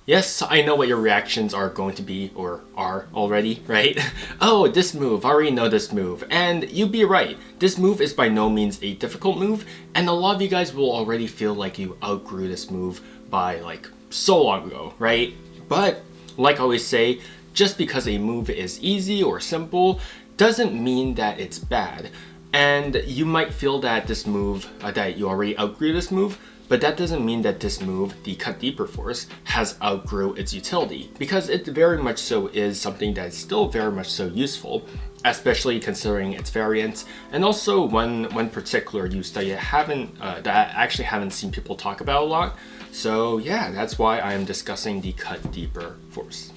Yes, I know what your reactions are going to be, or are already, right? Oh, this move, I already know this move. And you'd be right, this move is by no means a difficult move, and a lot of you guys will already feel like you outgrew this move by like so long ago, right? But, like I always say, just because a move is easy or simple doesn't mean that it's bad. And you might feel that this move, that you already outgrew this move, but that doesn't mean that this move, the Cut Deeper Force, has outgrew its utility, because it very much so is something that is still very much so useful, especially considering its variants, and also one particular use that that I actually haven't seen people talk about a lot. So yeah, that's why I am discussing the Cut Deeper Force.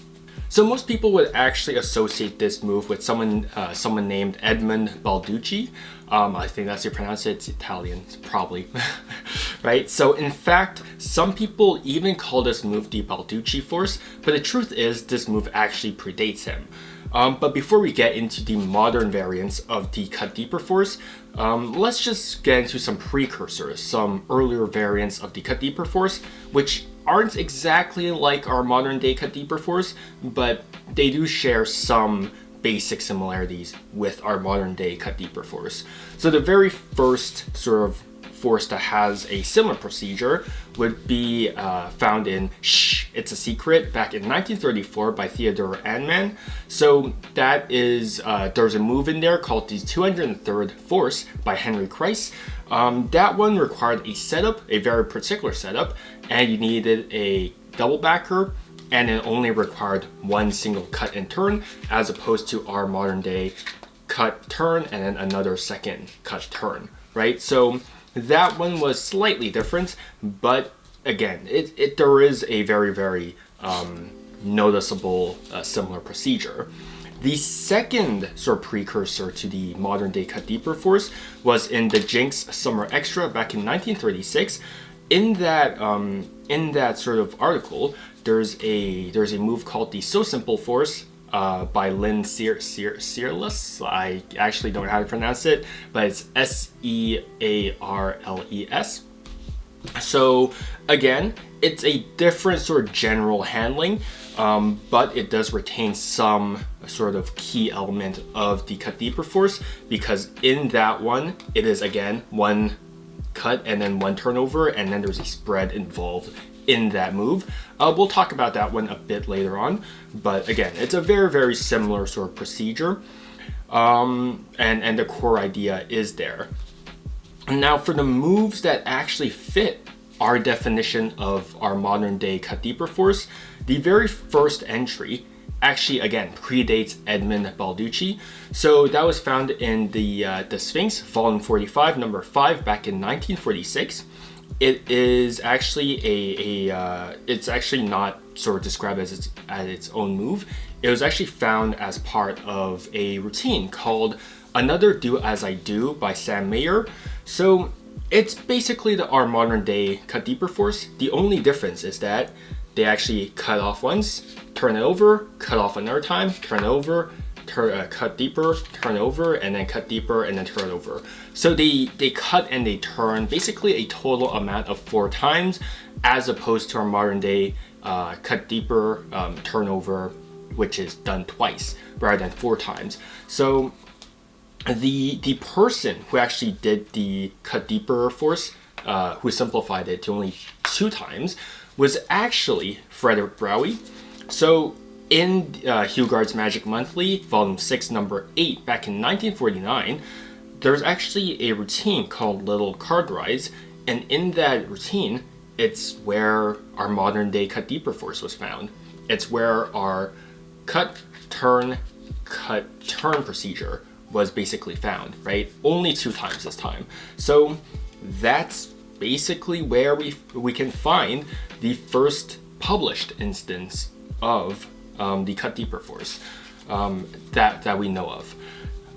So most people would actually associate this move with someone named Edmund Balducci. I think that's how you pronounce it. It's Italian, probably, right? So in fact, some people even call this move the Balducci Force, but the truth is this move actually predates him. But before we get into the modern variants of the Cut Deeper Force, let's just get into some precursors, some earlier variants of the Cut Deeper Force, which aren't exactly like our modern day Cut Deeper Force, but they do share some basic similarities with our modern day Cut Deeper Force. So the very first sort of force that has a similar procedure would be found in Shh, It's a Secret back in 1934 by Theodore Anman. So that is, there's a move in there called the 203rd Force by Henry Kreis. That one required a setup, a very particular setup, and you needed a double backer, and it only required one single cut and turn, as opposed to our modern day cut turn and then another second cut turn, right? So that one was slightly different, but again, there is a very noticeable similar procedure. The second sort of precursor to the modern day Cut Deeper Force was in the Jinx Summer Extra back in 1936. In that sort of article, there's a move called the So Simple Force by Lynn Searles. I actually don't know how to pronounce it, but it's Searles. So again, it's a different sort of general handling, but it does retain some sort of key element of the Cut Deeper Force, because in that one, it is again one cut and then one turnover, and then there's a spread involved in that move. We'll talk about that one a bit later on, but again, it's a very similar sort of procedure, and the core idea is there. Now for the moves that actually fit our definition of our modern day Cut Deeper Force, the very first entry actually again predates Edmund Balducci. So that was found in the Sphinx, volume 45, number 5, back in 1946. It is actually it's actually not sort of described as its own move. It was actually found as part of a routine called Another Do As I Do by Sam Mayer. So it's basically our modern day Cut Deeper Force. The only difference is that they actually cut off once, turn it over, cut off another time, turn it over, cut deeper, turn over, and then cut deeper, and then turn over. So they cut and they turn basically a total amount of 4 times, as opposed to our modern day cut deeper, turnover, which is done twice rather than 4 times. So the person who actually did the Cut Deeper Force, who simplified it to only 2 times, was actually Frederick Browie. So in Hugard's Magic Monthly, volume 6, number 8, back in 1949, there's actually a routine called Little Card Rides, and in that routine, it's where our modern day Cut Deeper Force was found. It's where our cut, turn procedure was basically found, right? Only 2 times this time. So that's basically where we can find the first published instance of the Cut Deeper Force that we know of.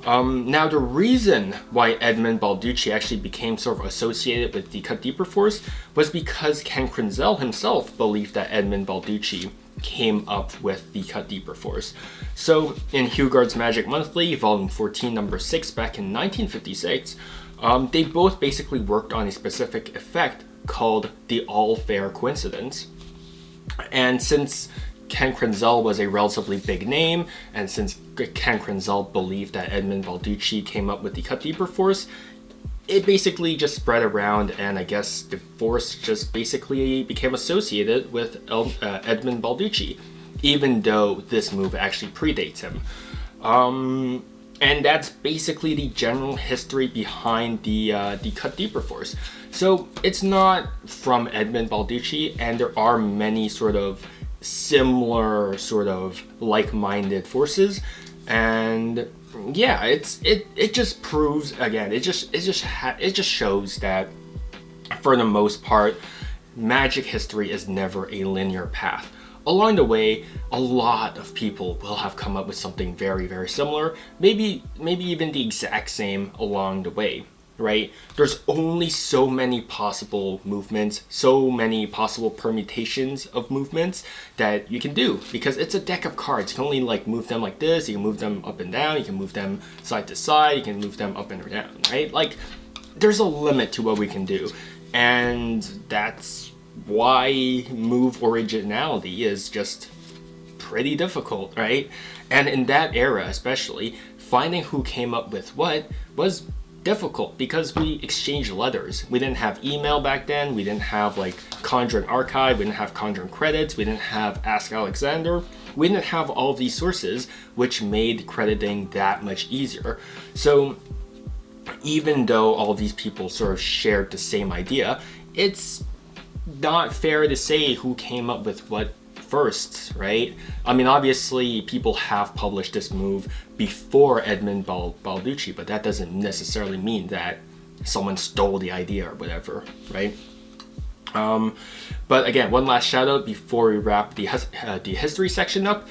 Now the reason why Edmund Balducci actually became sort of associated with the Cut Deeper Force was because Ken Krenzel himself believed that Edmund Balducci came up with the Cut Deeper Force. So in Hugard's Magic Monthly, volume 14, number 6, back in 1956, they both basically worked on a specific effect called the All Fair Coincidence. And since Ken Krenzel was a relatively big name, and since Ken Krenzel believed that Edmund Balducci came up with the cut deeper force, it basically just spread around, and I guess the force just basically became associated with Edmund Balducci, even though this move actually predates him. And that's basically the general history behind the cut deeper force. So it's not from Edmund Balducci, and there are many sort of similar, sort of like-minded forces, and yeah, it just proves again. It just shows that for the most part, magic history is never a linear path. Along the way, a lot of people will have come up with something very, very similar, maybe even the exact same along the way, right? There's only so many possible movements, so many possible permutations of movements that you can do, because it's a deck of cards. You can only like move them like this, you can move them up and down, you can move them side to side, you can move them up and down, right? Like, there's a limit to what we can do, and that's why move originality is just pretty difficult, right? And in that era especially, finding who came up with what was difficult because we exchanged letters. We didn't have email back then, we didn't have like Conjuring Archive, we didn't have Conjuring Credits, we didn't have Ask Alexander, we didn't have all of these sources, which made crediting that much easier. So even though all these people sort of shared the same idea, it's not fair to say who came up with what first, right? I mean, obviously people have published this move before Edmund Balducci, but that doesn't necessarily mean that someone stole the idea or whatever, right? But again, one last shout out before we wrap the history section up.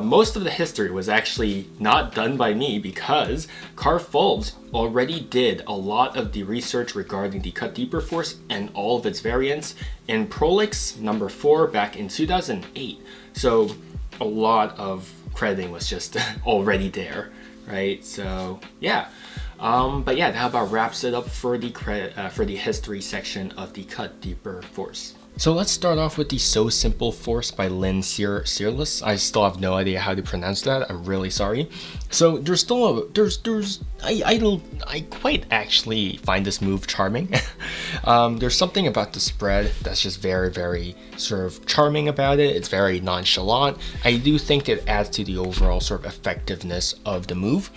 Most of the history was actually not done by me because Carl Fulves already did a lot of the research regarding the cut deeper force and all of its variants in Prolix number 4 back in 2008. So a lot of crediting was just already there, right? So yeah. But yeah, that about wraps it up for the history section of the cut deeper force. So let's start off with the So Simple Force by Lynn Searles. I still have no idea how to pronounce that. I'm really sorry. So there's still I quite actually find this move charming. There's something about the spread that's just very, very sort of charming about it. It's very nonchalant. I do think it adds to the overall sort of effectiveness of the move.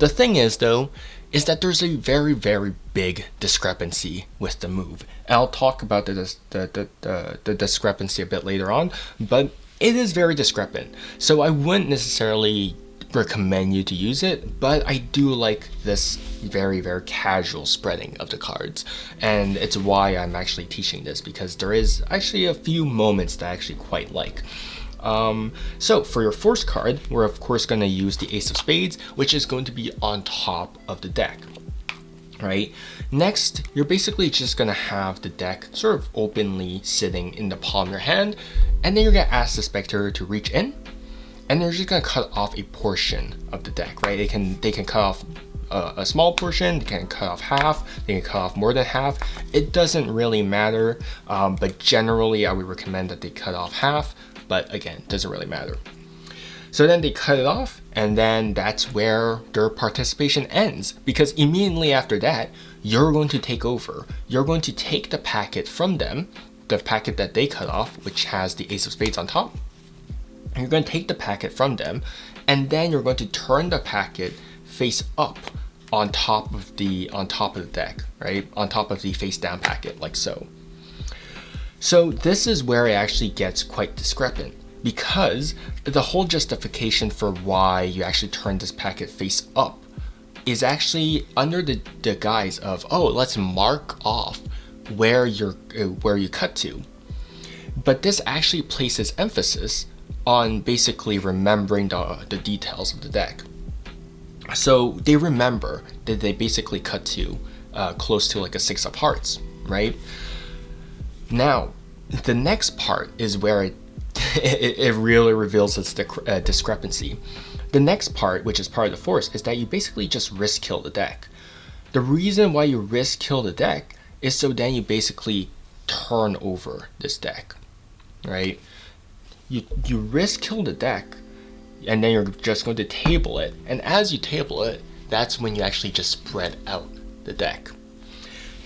The thing is though, is that there's a very, very big discrepancy with the move. And I'll talk about the discrepancy a bit later on, but it is very discrepant. So I wouldn't necessarily recommend you to use it, but I do like this very, very casual spreading of the cards. And it's why I'm actually teaching this, because there is actually a few moments that I actually quite like. So for your force card, we're of course going to use the Ace of Spades, which is going to be on top of the deck, right? Next, you're basically just going to have the deck sort of openly sitting in the palm of your hand, and then you're going to ask the spectator to reach in, and they're just going to cut off a portion of the deck, right? They can cut off a small portion, they can cut off half, they can cut off more than half. It doesn't really matter, but generally I would recommend that they cut off half. But again, doesn't really matter. So then they cut it off, and then that's where their participation ends, because immediately after that, you're going to take over. You're going to take the packet from them, the packet that they cut off, which has the Ace of Spades on top. You're going to take the packet from them, and then you're going to turn the packet face up on top of the deck, right? On top of the face down packet, like so. So this is where it actually gets quite discrepant, because the whole justification for why you actually turn this packet face up is actually under the guise of, oh, let's mark off where you cut to. But this actually places emphasis on basically remembering the details of the deck. So they remember that they basically cut to close to like a 6 of hearts, right? Now, the next part is where it really reveals its discrepancy. The next part, which is part of the force, is that you basically just risk kill the deck. The reason why you risk kill the deck is so then you basically turn over this deck, right? You risk kill the deck, and then you're just going to table it. And as you table it, that's when you actually just spread out the deck.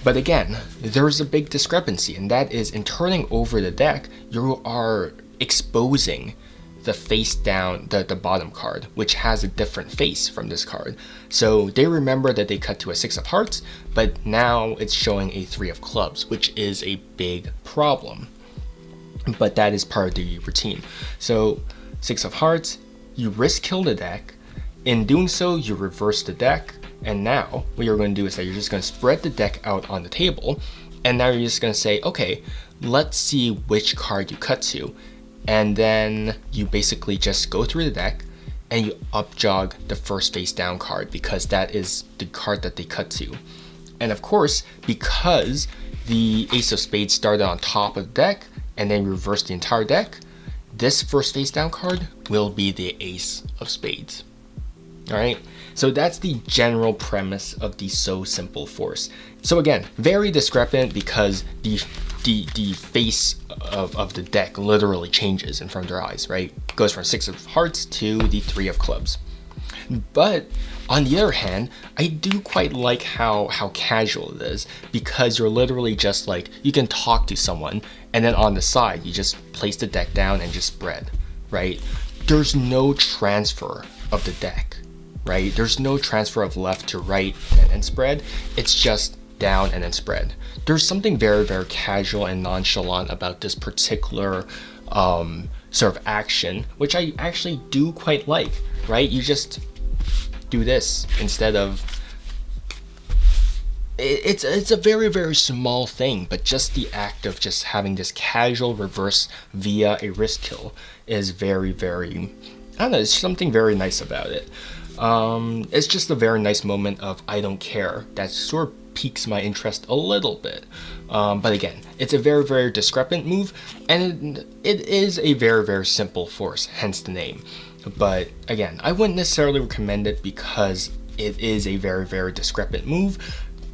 But again, there's a big discrepancy, and that is in turning over the deck, you are exposing the face down, the bottom card, which has a different face from this card. So they remember that they cut to a 6 of hearts, but now it's showing a 3 of clubs, which is a big problem. But that is part of the routine. So 6 of hearts, you risk kill the deck. In doing so, you reverse the deck. And now what you're going to do is that you're just going to spread the deck out on the table. And now you're just going to say, okay, let's see which card you cut to. And then you basically just go through the deck and you up jog the first face down card, because that is the card that they cut to. And of course, because the Ace of Spades started on top of the deck and then reversed the entire deck, this first face down card will be the Ace of Spades. Alright, so that's the general premise of the So Simple force. So again, very discrepant because the face of the deck literally changes in front of their eyes, right? Goes from 6 of hearts to the 3 of clubs. But on the other hand, I do quite like how casual it is, because you're literally just like, you can talk to someone and then on the side, you just place the deck down and just spread, right? There's no transfer of the deck, right? There's no transfer of left to right and then spread. It's just down and then spread. There's something very, very casual and nonchalant about this particular sort of action, which I actually do quite like, right? You just do this instead of, it's a very, very small thing, but just the act of just having this casual reverse via a risk kill is very, very, I don't know, there's something very nice about it. It's just a very nice moment of I don't care that sort of piques my interest a little bit. But again, it's a very, very discrepant move, and it is a very, very simple force, hence the name. But again, I wouldn't necessarily recommend it because it is a very, very discrepant move,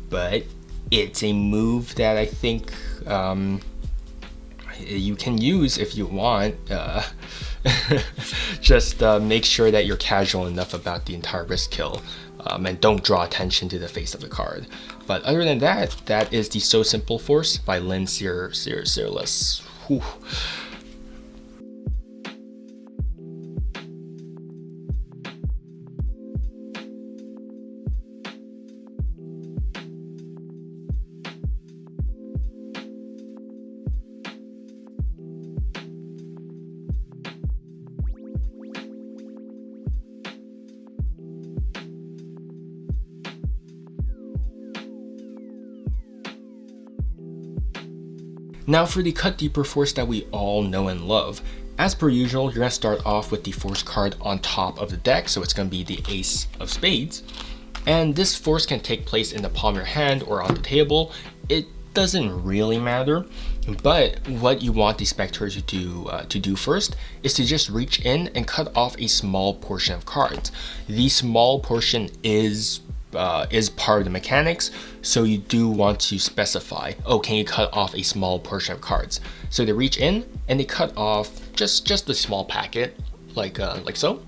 but it's a move that I think you can use if you want. Just make sure that you're casual enough about the entire risk kill, and don't draw attention to the face of the card. But other than that, that is the So Simple force by Lynn Searles. Whew. Now for the cut deeper force that we all know and love. As per usual, you're going to start off with the force card on top of the deck, so it's going to be the Ace of Spades. And this force can take place in the palm of your hand or on the table. It doesn't really matter, but what you want the spectators to do first is to just reach in and cut off a small portion of cards. The small portion is part of the mechanics, so you do want to specify, oh, can you cut off a small portion of cards? So they reach in and they cut off just a small packet, like so,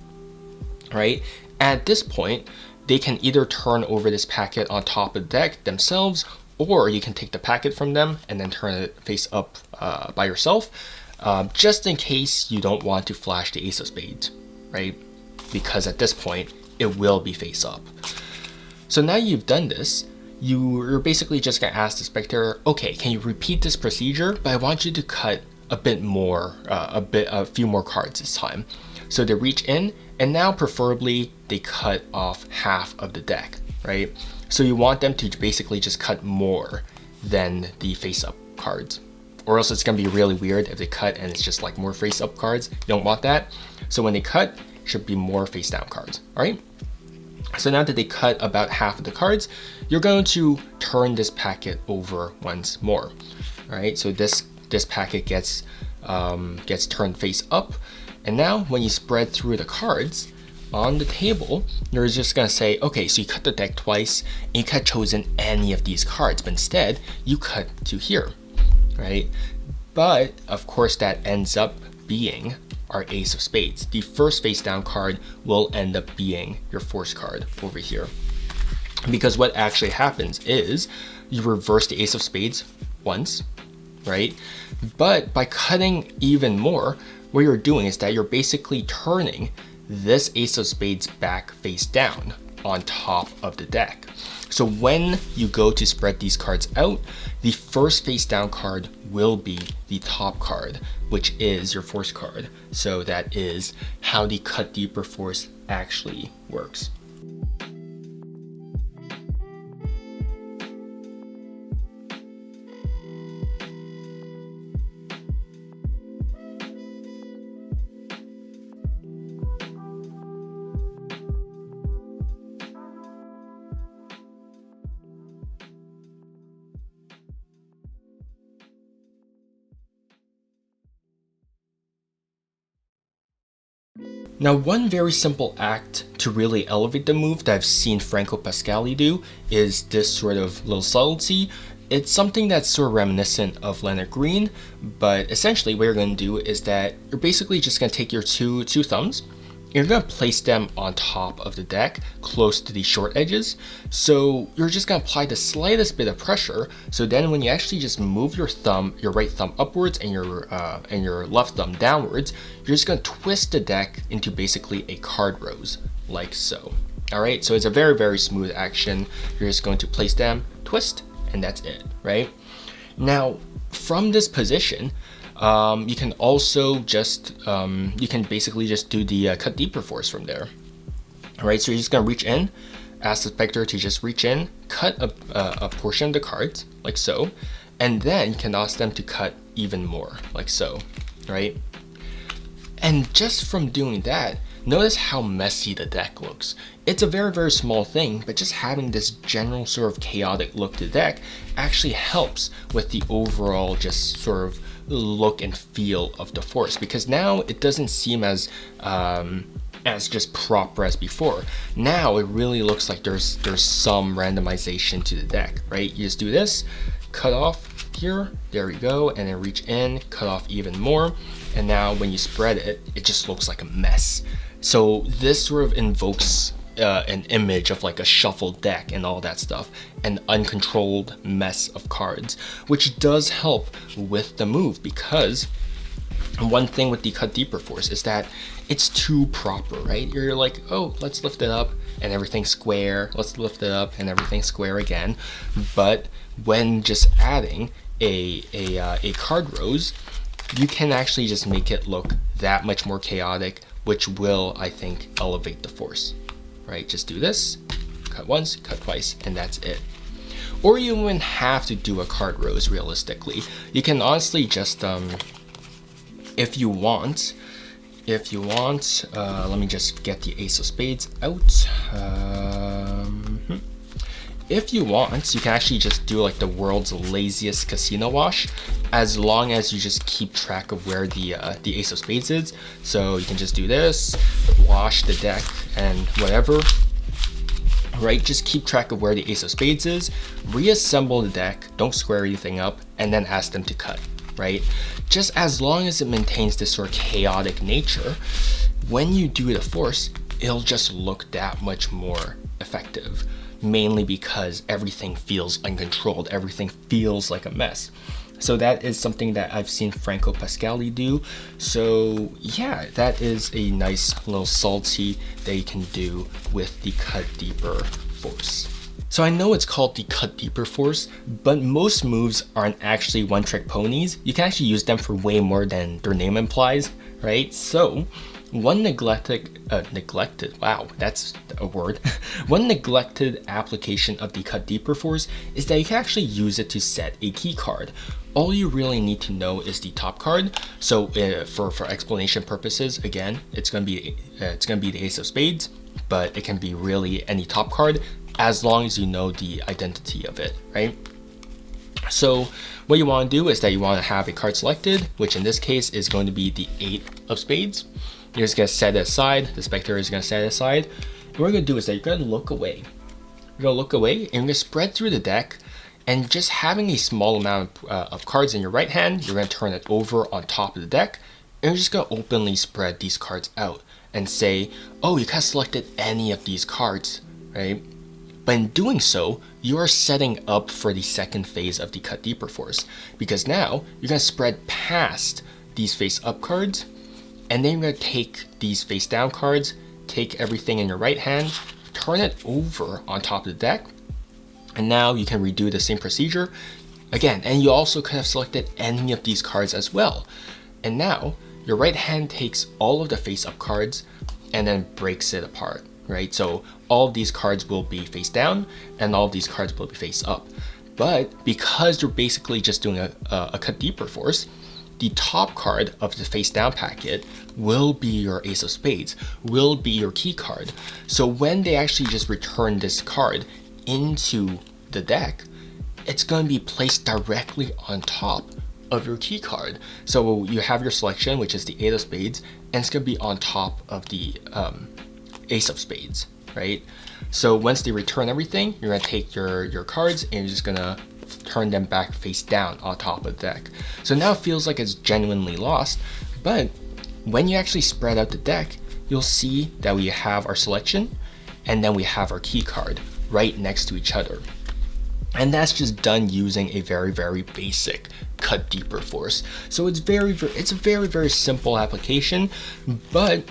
right? At this point, they can either turn over this packet on top of the deck themselves, or you can take the packet from them and then turn it face up by yourself, just in case you don't want to flash the Ace of Spades, right? Because at this point, it will be face up. So now you've done this, you're basically just gonna ask the spectator, okay, can you repeat this procedure? But I want you to cut a bit more, a few more cards this time. So they reach in, and now preferably they cut off half of the deck, right? So you want them to basically just cut more than the face-up cards, or else it's gonna be really weird if they cut and it's just like more face-up cards. You don't want that. So when they cut, it should be more face-down cards, all right? So now that they cut about half of the cards, you're going to turn this packet over once more. All right, so this packet gets turned face up, and now when you spread through the cards on the table, you're just gonna say, okay, so you cut the deck twice, and you could have chosen any of these cards, but instead you cut to here, right? But of course that ends up being our ace of spades. The first face down card will end up being your force card over here. Because what actually happens is you reverse the ace of spades once, right? But by cutting even more, what you're doing is that you're basically turning this ace of spades back face down on top of the deck. So when you go to spread these cards out, the first face down card will be the top card, which is your force card. So that is how the cut deeper force actually works. Now, one very simple act to really elevate the move that I've seen Franco Pasquale do is this sort of little subtlety. It's something that's sort of reminiscent of Leonard Green, but essentially what you're going to do is that you're basically just going to take your two thumbs. You're going to place them on top of the deck, close to the short edges. So you're just going to apply the slightest bit of pressure. So then when you actually just move your right thumb upwards and your left thumb downwards, you're just going to twist the deck into basically a card rose, like so. All right, so it's a very, very smooth action. You're just going to place them, twist, and that's it, right? Now, from this position, you can also just, you can basically just do the cut deeper force from there. All right, so you're just gonna reach in, ask the specter to just reach in, cut a portion of the cards, like so, and then you can ask them to cut even more, like so, right? And just from doing that, notice how messy the deck looks. It's a very, very small thing, but just having this general sort of chaotic look to the deck actually helps with the overall just sort of look and feel of the force, because now it doesn't seem as just proper as before. Now it really looks like there's some randomization to the deck, right? You just do this, cut off here, there we go, and then reach in, cut off even more, and now when you spread it, it just looks like a mess. So this sort of invokes an image of like a shuffled deck and all that stuff, an uncontrolled mess of cards, which does help with the move, because one thing with the cut deeper force is that it's too proper, right? You're like, oh, let's lift it up and everything's square, let's lift it up and everything's square again. But when just adding a card rose, you can actually just make it look that much more chaotic, which will, I think, elevate the force. Right, just do this, cut once, cut twice, and that's it. Or you wouldn't even have to do a card rose realistically. You can honestly just, if you want, let me just get the ace of spades out. If you want, you can actually just do like the world's laziest casino wash, as long as you just keep track of where the ace of spades is. So you can just do this, wash the deck and whatever, right? Just keep track of where the ace of spades is, reassemble the deck, don't square anything up, and then ask them to cut, right? Just as long as it maintains this sort of chaotic nature, when you do the force, it'll just look that much more effective. Mainly because everything feels uncontrolled, everything feels like a mess. So that is something that I've seen Franco Pasquale do. So yeah, that is a nice little salty that you can do with the cut deeper force. So I know it's called the cut deeper force, but most moves aren't actually one trick ponies. You can actually use them for way more than their name implies, right? So one neglected, wow, that's a word. One neglected application of the cut deeper force is that you can actually use it to set a key card. All you really need to know is the top card. So for explanation purposes, again, it's gonna be the ace of spades, but it can be really any top card as long as you know the identity of it, right? So what you want to do is that you want to have a card selected, which in this case is going to be the 8 of spades. You're just going to set it aside. The spectator is going to set it aside. And what you're going to do is that you're going to look away. You're going to look away and you're going to spread through the deck. And just having a small amount of cards in your right hand, you're going to turn it over on top of the deck, and you're just going to openly spread these cards out and say, oh, you could have selected any of these cards, right? But in doing so, you are setting up for the second phase of the Cut Deeper Force, because now you're going to spread past these face up cards, and then you're going to take these face down cards, take everything in your right hand, turn it over on top of the deck, and now you can redo the same procedure again. And you also could have selected any of these cards as well. And now your right hand takes all of the face up cards and then breaks it apart, right? So all of these cards will be face down and all of these cards will be face up. But because you're basically just doing a Cut Deeper Force, the top card of the face down packet will be your Ace of Spades, will be your key card. So when they actually just return this card into the deck, it's going to be placed directly on top of your key card. So you have your selection, which is the Eight of Spades, and it's going to be on top of the Ace of Spades, right? So once they return everything, you're going to take your cards and you're just going to turn them back face down on top of the deck. So now it feels like it's genuinely lost, but when you actually spread out the deck, you'll see that we have our selection and then we have our key card right next to each other. And that's just done using a very, very basic Cut Deeper Force. So it's a very simple application, but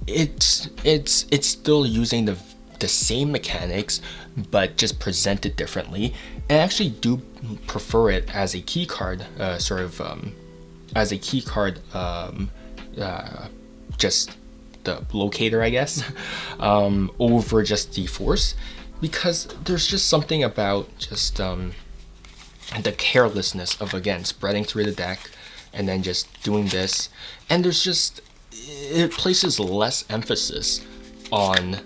it's still using the same mechanics, but just presented differently. And I actually do prefer it as a key card, as a key card, just the locator, I guess, over just the force, because there's just something about just the carelessness of, again, spreading through the deck and then just doing this, and it places less emphasis on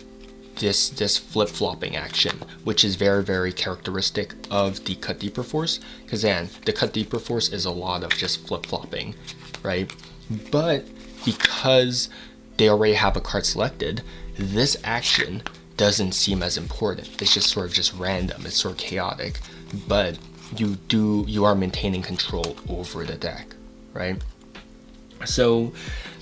this flip-flopping action, which is very characteristic of the Cut Deeper Force, because then the Cut Deeper Force is a lot of just flip-flopping, right? But because they already have a card selected, this action doesn't seem as important. It's just sort of just random, it's sort of chaotic, but you are maintaining control over the deck, right? So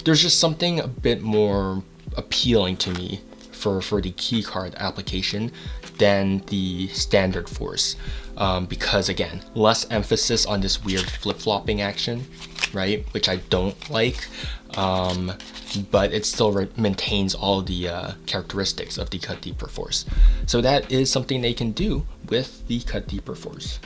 there's just something a bit more appealing to me for the key card application than the standard force, because again, less emphasis on this weird flip-flopping action, right, which I don't like, but it still maintains all the characteristics of the Cut Deeper Force. So that is something they can do with the Cut Deeper Force.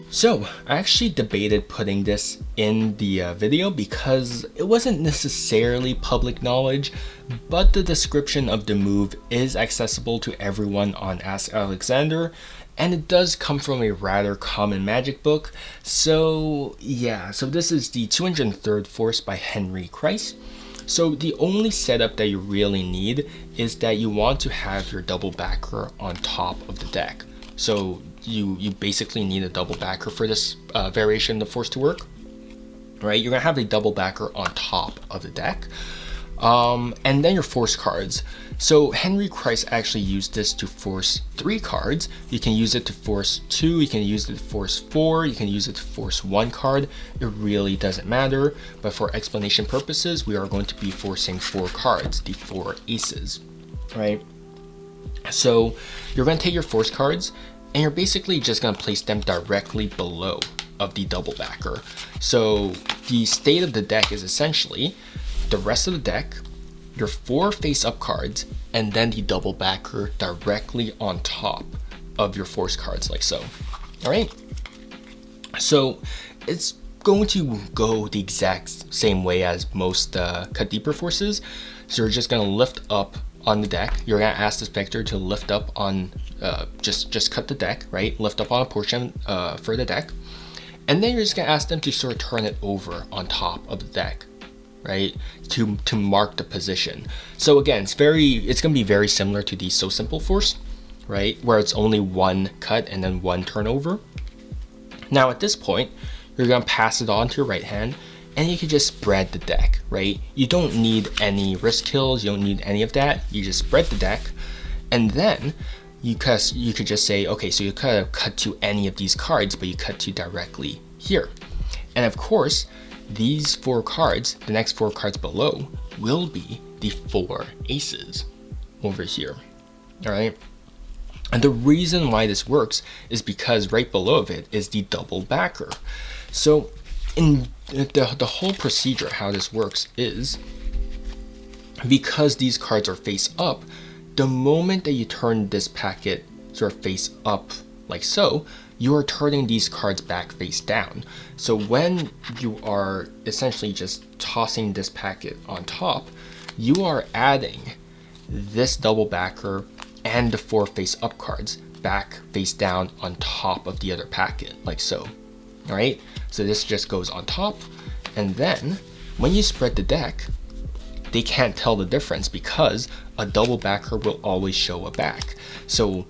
So I actually debated putting this in the video because it wasn't necessarily public knowledge, but the description of the move is accessible to everyone on Ask Alexander, and it does come from a rather common magic book. So yeah, so this is the 203rd Force by Henry Kreis. So the only setup that you really need is that you want to have your double backer on top of the deck. So you basically need a double backer for this variation of Force to work, right? You're gonna have a double backer on top of the deck, and then your force cards. So Henry Kreis actually used this to force 3 cards. You can use it to force 2, you can use it to force 4, you can use it to force 1 card. It really doesn't matter, but for explanation purposes, we are going to be forcing 4 cards, the 4 aces, right? So you're going to take your force cards and you're basically just going to place them directly below of the double backer. So the state of the deck is essentially the rest of the deck your 4 face-up cards and then the double backer directly on top of your force cards, like so. All right. So it's going to go the exact same way as most cut deeper forces. So you're just going to lift up on the deck. You're going to ask the specter to lift up on, just cut the deck, right? Lift up on a portion for the deck. And then you're just going to ask them to sort of turn it over on top of the deck, right? To mark the position. So again, it's going to be very similar to the So Simple force, right? Where it's only one cut and then one turnover. Now at this point, you're going to pass it on to your right hand, and you can just spread the deck, right? You don't need any wrist kills, you don't need any of that. You just spread the deck, and then you could just say, okay, so you could have cut to any of these cards, but you cut to directly here. And of course, these 4 cards, the next 4 cards below, will be the 4 aces over here, all right? And the reason why this works is because right below of it is the double backer. So in the whole procedure, how this works is, because these cards are face up, the moment that you turn this packet sort of face up like so, you are turning these cards back face down. So when you are essentially just tossing this packet on top, you are adding this double backer and the 4 face up cards back face down on top of the other packet, like so. All right, so this just goes on top, and then when you spread the deck, they can't tell the difference because a double backer will always show a back. So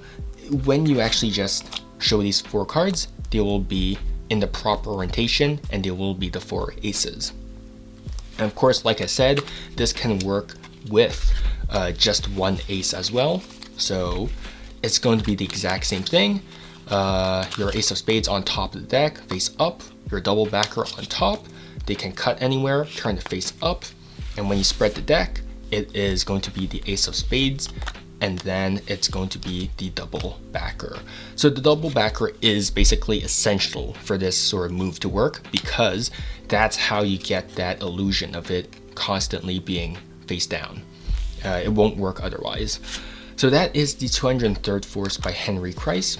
when you actually just show these 4 cards, they will be in the proper orientation and they will be the 4 aces. And of course, like I said, this can work with just 1 ace as well. So it's going to be the exact same thing. Your ace of spades on top of the deck, face up, your double backer on top. They can cut anywhere, turn the face up, and when you spread the deck, it is going to be the ace of spades, and then it's going to be the double backer. So the double backer is basically essential for this sort of move to work, because that's how you get that illusion of it constantly being face down. It won't work otherwise. So that is the 203rd force by Henry Kreis.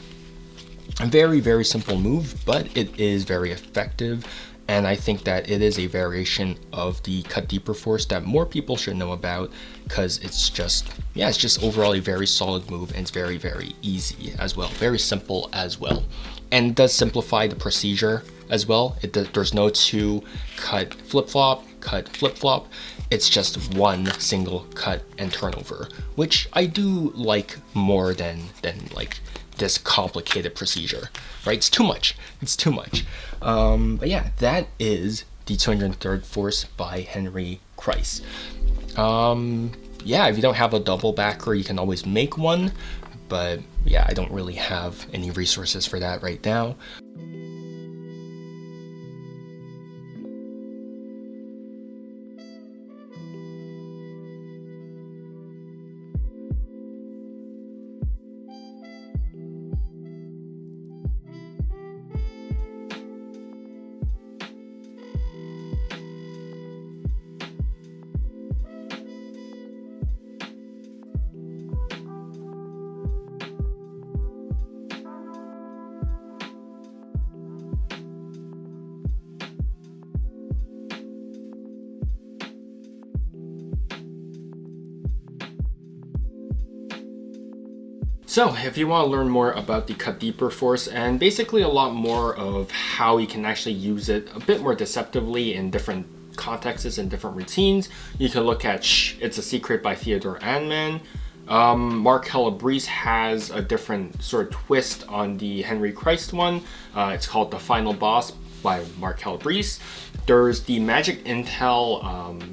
A very, very simple move, but it is very effective. And I think that it is a variation of the cut deeper force that more people should know about, because it's just, yeah, it's just overall a very solid move, and it's very, very easy as well. Very simple as well. And it does simplify the procedure as well. There's no 2 cut flip-flop, cut flip-flop. It's just 1 single cut and turnover, which I do like more than like this complicated procedure, right? It's too much. It's too much. But yeah, that is the 203rd force by Henry Kreis. Yeah, if you don't have a double backer, you can always make one, but yeah, I don't really have any resources for that right now. So if you want to learn more about the cut deeper force, and basically a lot more of how you can actually use it a bit more deceptively in different contexts and different routines, you can look at Shh, It's a Secret by Theodore Anman. Mark Calabrese has a different sort of twist on the Henry Kreis one. It's called The Final Boss by Mark Calabrese. There's the Magic Intel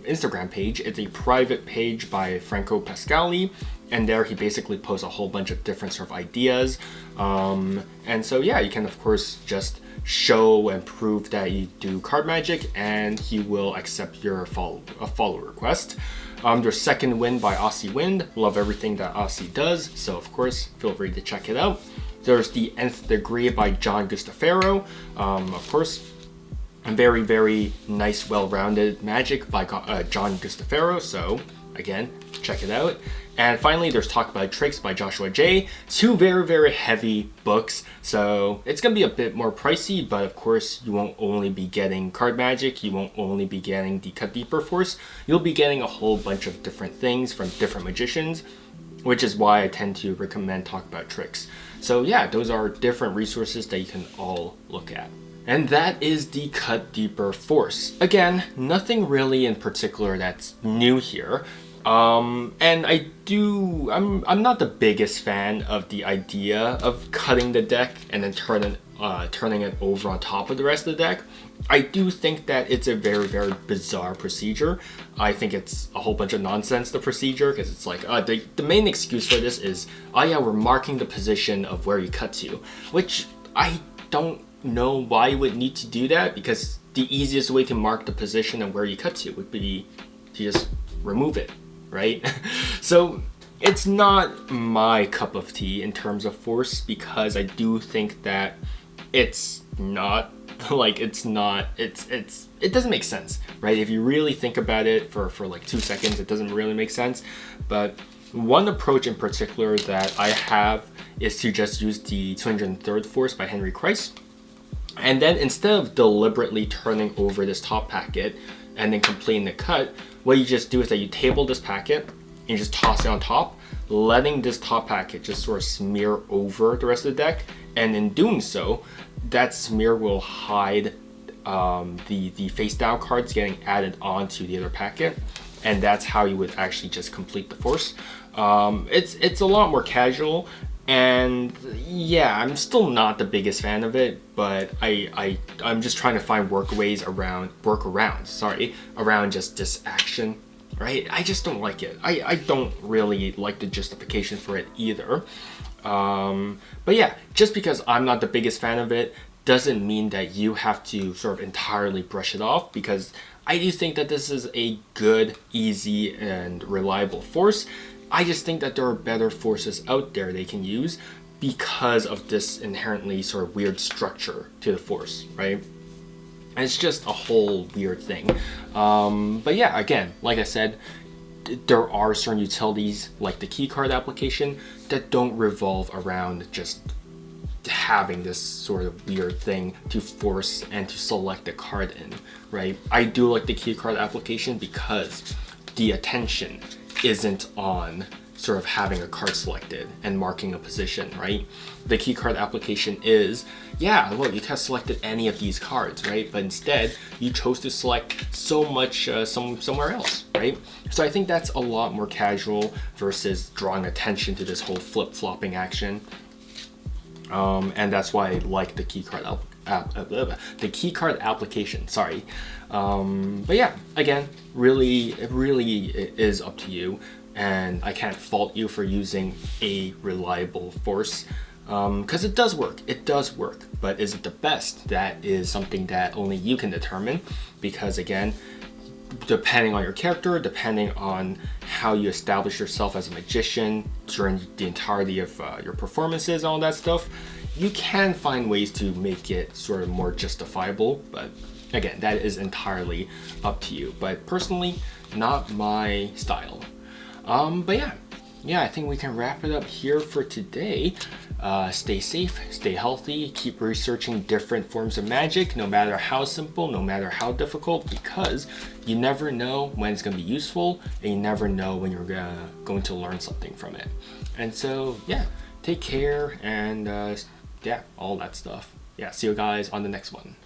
Instagram page. It's a private page by Franco Pasquale, and there he basically posts a whole bunch of different sort of ideas. And so yeah, you can of course just show and prove that you do card magic, and he will accept your follow request. There's Second Wind by Aussie Wind. Love everything that Aussie does, so of course feel free to check it out. There's The Nth Degree by John Gustafaro. Of course, a very, very nice, well-rounded magic by John Gustafaro, so again, check it out. And finally, there's Talk About Tricks by Joshua J. Two very, very heavy books, so it's gonna be a bit more pricey, but of course, you won't only be getting card magic, you won't only be getting the Cut Deeper Force, you'll be getting a whole bunch of different things from different magicians, which is why I tend to recommend Talk About Tricks. So yeah, those are different resources that you can all look at. And that is the Cut Deeper Force. Again, nothing really in particular that's new here. And I'm not the biggest fan of the idea of cutting the deck and then turning it over on top of the rest of the deck. I do think that it's a very, very bizarre procedure. I think it's a whole bunch of nonsense, the procedure, because it's like, the main excuse for this is, oh yeah, we're marking the position of where you cut to, which I don't know why you would need to do that, because the easiest way to mark the position of where you cut to would be to just remove it, right? So it's not my cup of tea in terms of force, because I do think that it's not like it doesn't make sense, right? If you really think about it for like 2 seconds, it doesn't really make sense. But one approach in particular that I have is to just use the 203rd Force by Henry Kreis. And then instead of deliberately turning over this top packet and then completing the cut, what you just do is that you table this packet and you just toss it on top, letting this top packet just sort of smear over the rest of the deck. And in doing so, that smear will hide the face down cards getting added onto the other packet. And that's how you would actually just complete the force. It's a lot more casual. And yeah, I'm still not the biggest fan of it, but I'm just trying to find workarounds around just this action, right? I just don't like it. I don't really like the justification for it either. But yeah, just because I'm not the biggest fan of it doesn't mean that you have to sort of entirely brush it off, because I do think that this is a good, easy, and reliable force. I just think that there are better forces out there they can use because of this inherently sort of weird structure to the force, right? And it's just a whole weird thing. But yeah, again, like I said, there are certain utilities like the keycard application that don't revolve around just having this sort of weird thing to force and to select a card in, right? I do like the keycard application because the attention isn't on sort of having a card selected and marking a position, right? The keycard application is, yeah, look, you could have selected any of these cards, right? But instead, you chose to select so much somewhere else, right? So I think that's a lot more casual versus drawing attention to this whole flip-flopping action. And that's why I like the keycard application, sorry. But yeah, again, it really is up to you, and I can't fault you for using a reliable force, because it does work, but is it the best? That is something that only you can determine, because again, depending on your character, depending on how you establish yourself as a magician during the entirety of your performances and all that stuff, you can find ways to make it sort of more justifiable, but again, that is entirely up to you. But personally, not my style. But yeah, I think we can wrap it up here for today. Stay safe, stay healthy, keep researching different forms of magic, no matter how simple, no matter how difficult, because you never know when it's going to be useful, and you never know when you're going to learn something from it. And so, yeah, take care, and yeah, all that stuff. Yeah, see you guys on the next one.